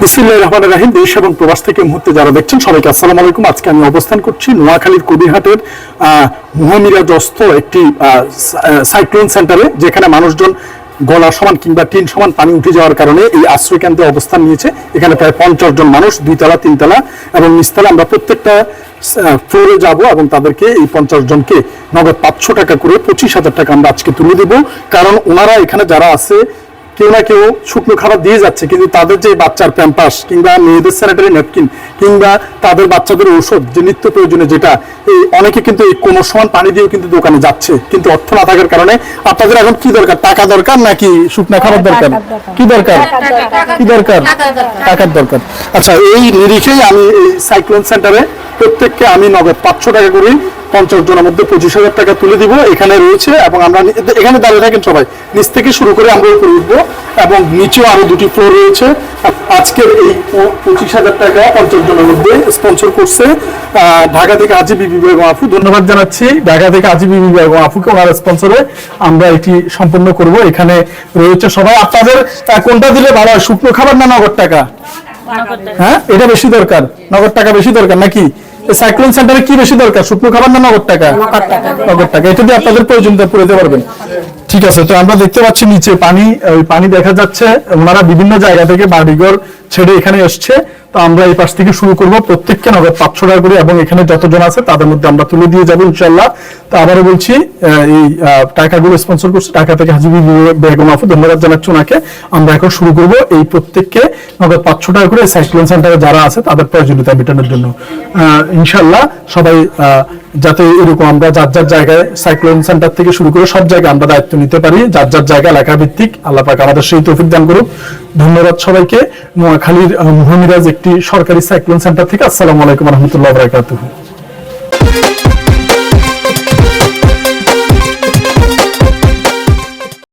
বিসমিল্লাহির রহমানির রহিম। দেশ এবং প্রবাস থেকে মুহূর্তে যারা দেখছেন সবাইকে আসসালামু আলাইকুম। আজকে আমি অবস্থান করছি নোয়াখালীর কবিরহাটের মহামিরাজস্থ একটি সাইক্লোন সেন্টারে, যেখানে মানুষজন গলা সমান কিংবা টিন সমান পানি উঠে যাওয়ার কারণে এই আশ্রয় কেন্দ্রে অবস্থান নিয়েছে। এখানে প্রায় 50 জন মানুষ, 2 তলা 3 তলা এবং নিচতলা। আমরা প্রত্যেকটা ফ্লোরে যাব এবং তাদেরকে এই 50 জনকে নগদ 500 টাকা করে 25,000 টাকা আমরা আজকে তুলে দেব। কারণ ওনারা এখানে যারা আছে কেউ না কেউ শুকনো খাবার দিয়ে যাচ্ছে, কিন্তু তাদের যে বাচ্চার প্যাম্পাস কিংবা মেয়েদের স্যানিটারি ন্যাপকিন কিংবা তাদের বাচ্চাদের ঔষধ যে নিত্য প্রয়োজনে, যেটা এই অনেকে কিন্তু এই কোনো সমান পানি দিয়েও কিন্তু দোকানে যাচ্ছে, কিন্তু অর্থ না থাকার কারণে। আপনাদের এখন কি দরকার? টাকা দরকার নাকি শুকনো খাবার দরকার? কি দরকার? কি দরকার? টাকার দরকার। আচ্ছা, এই নিরিখেই আমি এই সাইক্লোন সেন্টারে প্রত্যেককে আমি নগদ 500 টাকা করে 50 জনের মধ্যে 25,000 টাকা তুলে দিব। এখানে রয়েছে এবং আমরা এখানে দাঁড়িয়ে থাকেন সবাই, নিচ থেকে শুরু করে আমরা উপরে উঠবো এবং নিচেও আরো 2টি ফ্লোর রয়েছে। আজকের এই 25,000 টাকা 50 জনের মধ্যে স্পন্সর করছে ঢাকা থেকে আজি বিবি বেগম আপু। ধন্যবাদ জানাচ্ছি ঢাকা থেকে আজি বিবি বেগম আপুকে, ওনার স্পন্সরে আমরা এটি সম্পন্ন করব। এখানে রয়েছে সবাই। আপনাদের কোনটা দিলে ভালো হয়, শুকনো খাবার না নগদ টাকা? হ্যাঁ, এটা বেশি দরকার, নগদ টাকা বেশি দরকার নাকি? সাইক্লোন সেন্টারে কি বেশি দরকার, শুকনো খাবার না নগদ টাকা? নগদ টাকা। এটা দিয়ে আপনাদের প্রয়োজনীয়তা পূরণ পারবেন। ঠিক আছে, তো আমরা দেখতে পাচ্ছি নিচে পানি, ওই পানি দেখা যাচ্ছে। ওনারা বিভিন্ন জায়গা থেকে বাড়িঘর ছেড়ে এখানে এসছে। তো আমরা এই পাশ থেকে শুরু করব, প্রত্যেককে নগদ 500 টাকা করে, এবং এখানে যতজন আছে তাদের মধ্যে আমরা তুলে দিয়ে যাবো ইনশাল্লাহ। তো আবারও বলছি, এই টাকাগুলো স্পন্সর করছে ঢাকা থেকে হাজি বিবি বেগম আপু, ধন্যবাদ জানাচ্ছি ওনাকে। আমরা এখন শুরু করব এই প্রত্যেককে নগদ 500 টাকা করে সাইক্লোন সেন্টারে যারা আছে তাদের প্রয়োজনীয়তা মেটানোর জন্য। ইনশাল্লাহ সবাই যাতে এরকম আমরা যার যার জায়গায় সাইক্লোন সেন্টার থেকে শুরু করে সব জায়গায় আমরা দায়িত্ব নিতে পারি, যার যার জায়গা এলাকা ভিত্তিক। আল্লাহ পাক আমাদের সেই তৌফিক দান করুক। ধন্যবাদ সবাইকে। নোয়াখালীর মহামিরাজ একটি সরকারি সাইক্লোন সেন্টার থেকে। আসসালামু আলাইকুম ওয়া রাহমাতুল্লাহি ওয়া বারাকাতুহু।